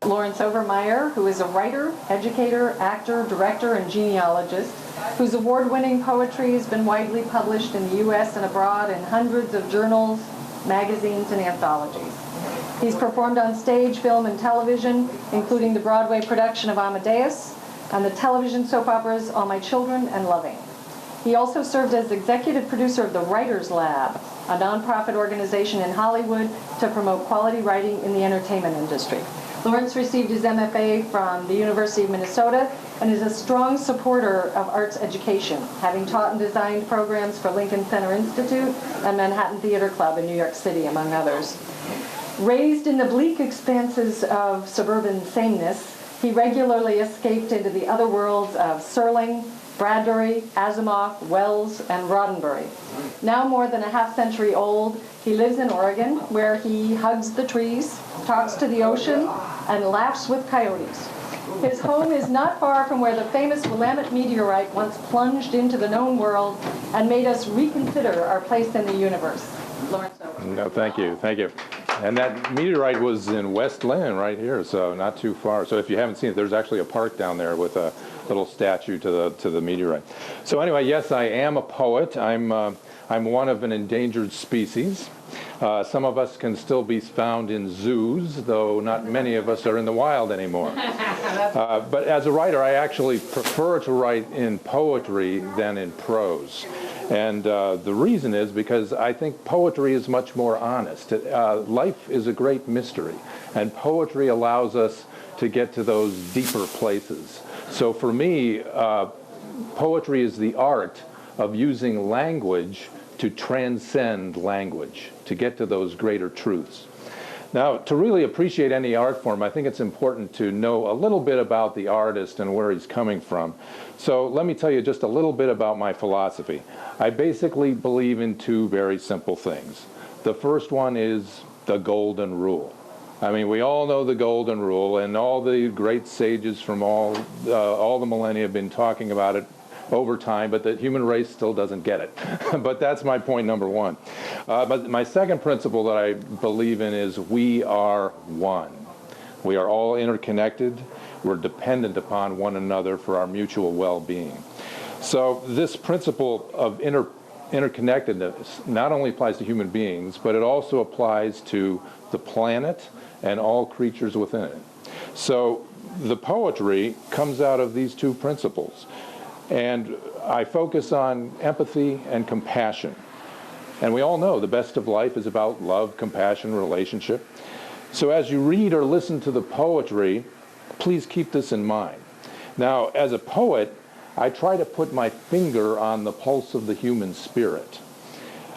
Laurence Overmire, who is a writer, educator, actor, director, and genealogist, whose award-winning poetry has been widely published in the U.S. and abroad in hundreds of journals, magazines, and anthologies. He's performed on stage, film, and television, including the Broadway production of Amadeus and the television soap operas All My Children and Loving. He also served as executive producer of the Writers Lab, a nonprofit organization in Hollywood to promote quality writing in the entertainment industry. Laurence received his MFA from the University of Minnesota and is a strong supporter of arts education, having taught and designed programs for Lincoln Center Institute and Manhattan Theater Club in New York City, among others. Raised in the bleak expanses of suburban sameness, he regularly escaped into the other worlds of Serling, Bradbury, Asimov, Wells, and Roddenberry. Now more than a half-century old, he lives in Oregon, where he hugs the trees, talks to the ocean, and laughs with coyotes. His home is not far from where the famous Willamette meteorite once plunged into the known world and made us reconsider our place in the universe. Laurence Overmire. No, thank you, thank you. And that meteorite was in West Lynn right here, so not too far. So if you haven't seen it, there's actually a park down there with a little statue to the meteorite. So anyway, yes, I am a poet. I'm one of an endangered species. Some of us can still be found in zoos, though not many of us are in the wild anymore. But as a writer, I actually prefer to write in poetry than in prose. And the reason is because I think poetry is much more honest. Life is a great mystery, and poetry allows us to get to those deeper places. So for me, poetry is the art of using language to transcend language, to get to those greater truths. Now, to really appreciate any art form, I think it's important to know a little bit about the artist and where he's coming from. So let me tell you just a little bit about my philosophy. I basically believe in two very simple things. The first one is the golden rule. I mean, we all know the golden rule, and all the great sages from all the millennia have been talking about it over time, but the human race still doesn't get it. But that's my point number one. But my second principle that I believe in is we are one. We are all interconnected. We're dependent upon one another for our mutual well-being. So this principle of interconnectedness not only applies to human beings, but it also applies to the planet and all creatures within it. So the poetry comes out of these two principles. And I focus on empathy and compassion. And we all know the best of life is about love, compassion, relationship. So as you read or listen to the poetry, please keep this in mind. Now, as a poet, I try to put my finger on the pulse of the human spirit.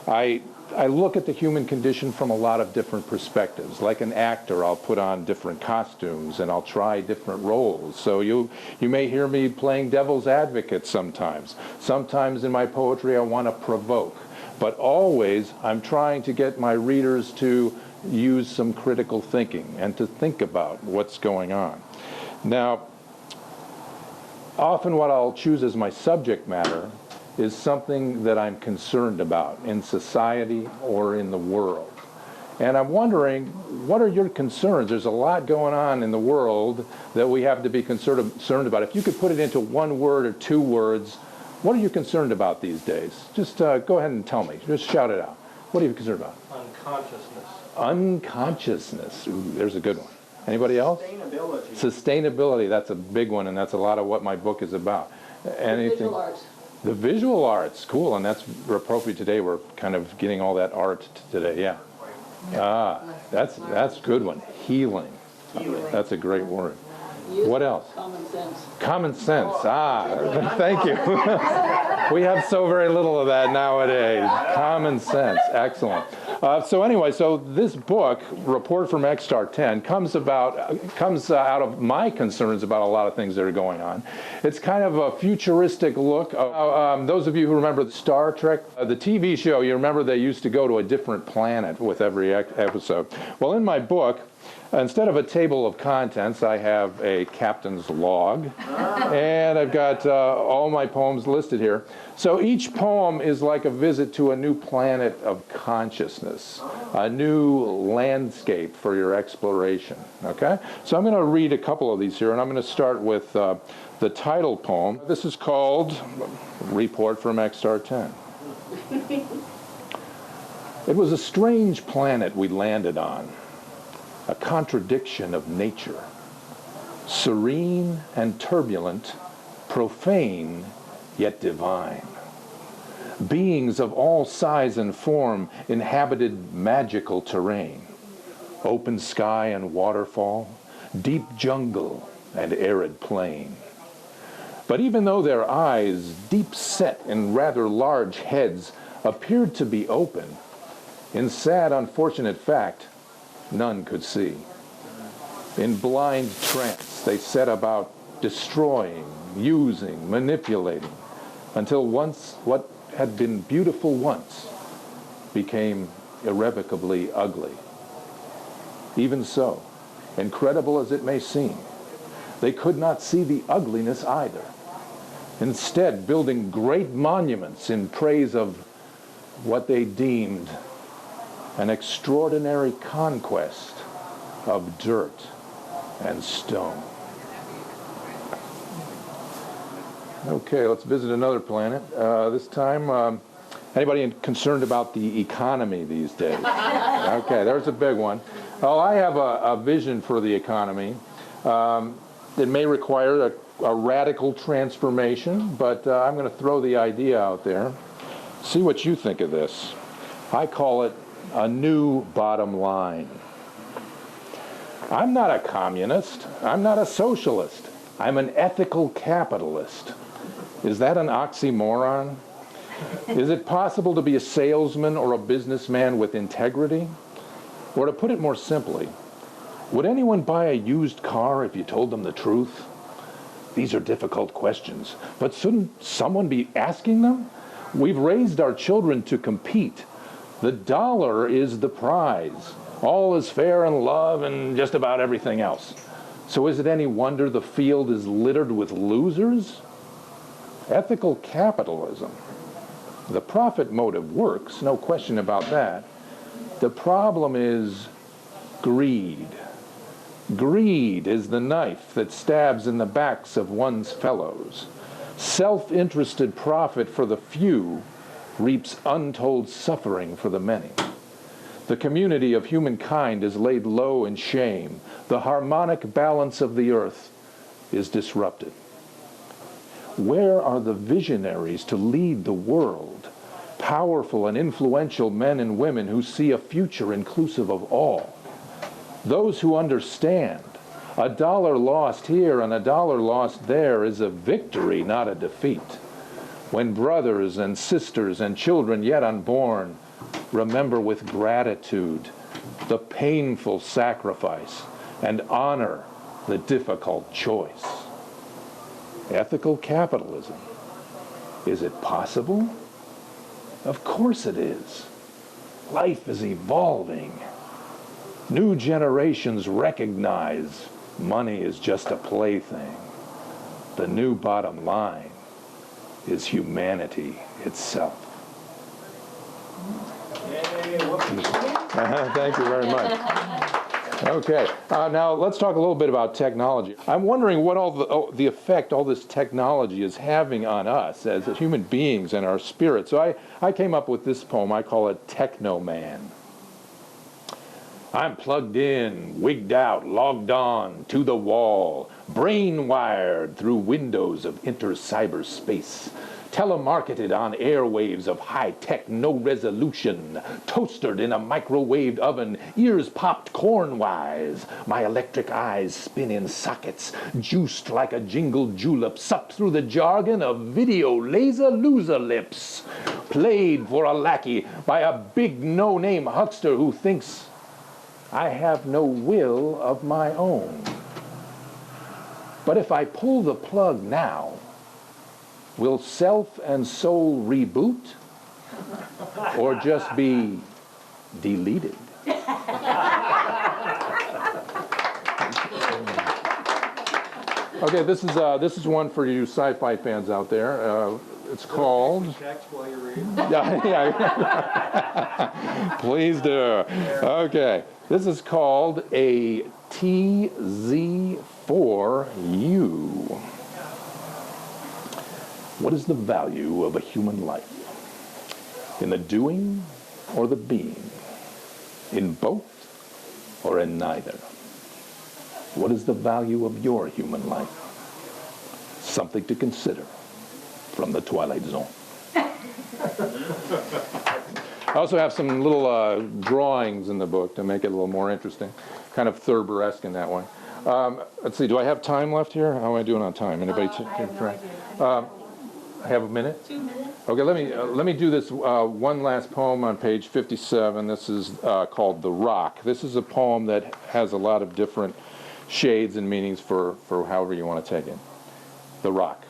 I look at the human condition from a lot of different perspectives. Like an actor, I'll put on different costumes and I'll try different roles. So you may hear me playing devil's advocate sometimes. Sometimes in my poetry I want to provoke. But always I'm trying to get my readers to use some critical thinking and to think about what's going on. Now, often what I'll choose as my subject matter is something that I'm concerned about in society or in the world. And I'm wondering, what are your concerns? There's a lot going on in the world that we have to be concerned about. If you could put it into one word or two words, what are you concerned about these days? Just go ahead and tell me. Just shout it out. What are you concerned about? Unconsciousness. Unconsciousness. Ooh, there's a good one. Anybody else? Sustainability. Sustainability. That's a big one, and that's a lot of what my book is about. Anything? Visual arts. The visual arts, cool, and that's appropriate today. We're kind of getting all that art today, yeah. That's a good one. Healing. That's a great word. What else? Common sense. Common sense. Thank you. We have so very little of that nowadays. Common sense. Excellent. So anyway, so this book, Report from X-Star 10, comes out of my concerns about a lot of things that are going on. It's kind of a futuristic look. Those of you who remember Star Trek, the TV show, you remember they used to go to a different planet with every episode. Well, in my book, Instead of a table of contents, I have a captain's log, and I've got all my poems listed here. So each poem is like a visit to a new planet of consciousness, a new landscape for your exploration, okay? So I'm going to read a couple of these here, and I'm going to start with the title poem. This is called Report from X-Star 10. It was a strange planet we landed on, a contradiction of nature, serene and turbulent, profane yet divine. Beings of all size and form inhabited magical terrain, open sky and waterfall, deep jungle and arid plain. But even though their eyes, deep set in rather large heads, appeared to be open, in sad, unfortunate fact, none could see. In blind trance, they set about destroying, using, manipulating, until once what had been beautiful once became irrevocably ugly. Even so, incredible as it may seem, they could not see the ugliness either. Instead, building great monuments in praise of what they deemed an extraordinary conquest of dirt and stone. Okay, let's visit another planet. This time, anybody concerned about the economy these days? Okay, there's a big one. Well, I have a vision for the economy. It may require a radical transformation, but I'm going to throw the idea out there. See what you think of this. I call it a new bottom line. I'm not a communist. I'm not a socialist. I'm an ethical capitalist. Is that an oxymoron? Is it possible to be a salesman or a businessman with integrity? Or to put it more simply, would anyone buy a used car if you told them the truth? These are difficult questions, but shouldn't someone be asking them? We've raised our children to compete. The dollar is the prize. All is fair in love and just about everything else. So is it any wonder the field is littered with losers? Ethical capitalism. The profit motive works, no question about that. The problem is greed. Greed is the knife that stabs in the backs of one's fellows. Self-interested profit for the few reaps untold suffering for the many. The community of humankind is laid low in shame. The harmonic balance of the earth is disrupted. Where are the visionaries to lead the world? Powerful and influential men and women who see a future inclusive of all. Those who understand a dollar lost here and a dollar lost there is a victory, not a defeat. When brothers and sisters and children yet unborn remember with gratitude the painful sacrifice and honor the difficult choice. Ethical capitalism. Is it possible? Of course it is. Life is evolving. New generations recognize money is just a plaything. The new bottom line is humanity itself. Thank you very much. Okay, now let's talk a little bit about technology. I'm wondering what all the effect all this technology is having on us as human beings and our spirit. So I came up with this poem. I call it Techno Man. I'm plugged in, wigged out, logged on, to the wall, brain-wired through windows of inter-cyberspace, telemarketed on airwaves of high-tech, no-resolution, toastered in a microwaved oven, ears popped corn-wise, my electric eyes spin in sockets, juiced like a jingled julep, sucked through the jargon of video laser-loser lips, played for a lackey by a big no-name huckster who thinks I have no will of my own. But if I pull the plug now, will self and soul reboot or just be deleted? Okay, this is one for you sci-fi fans out there. It's called. Text while you're reading. Yeah. Please do. Okay, this is called a TZ4U. What is the value of a human life? In the doing or the being? In both or in neither? What is the value of your human life? Something to consider from the Twilight Zone. I also have some little drawings in the book to make it a little more interesting, kind of Thurber-esque in that way. Let's see, do I have time left here? How am I doing on time? Anybody? I have a minute? 2 minutes. Okay, let me do this one last poem on page 57. This is called The Rock. This is a poem that has a lot of different shades and meanings for however you want to take it. The Rock.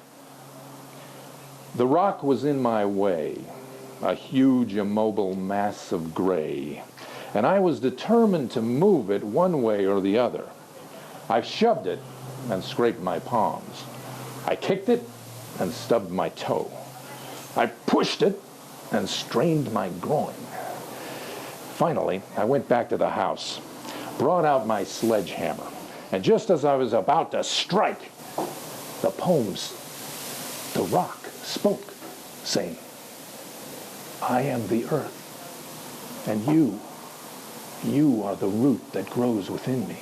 The rock was in my way, a huge immobile mass of gray, and I was determined to move it one way or the other. I shoved it and scraped my palms. I kicked it and stubbed my toe. I pushed it and strained my groin. Finally, I went back to the house, brought out my sledgehammer, and just as I was about to strike, the rock spoke, saying, I am the earth, and you are the root that grows within me,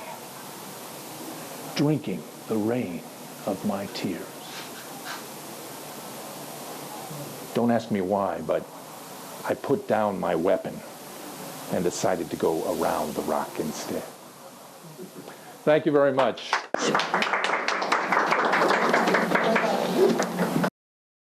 drinking the rain of my tears. Don't ask me why, but I put down my weapon and decided to go around the rock instead. Thank you very much.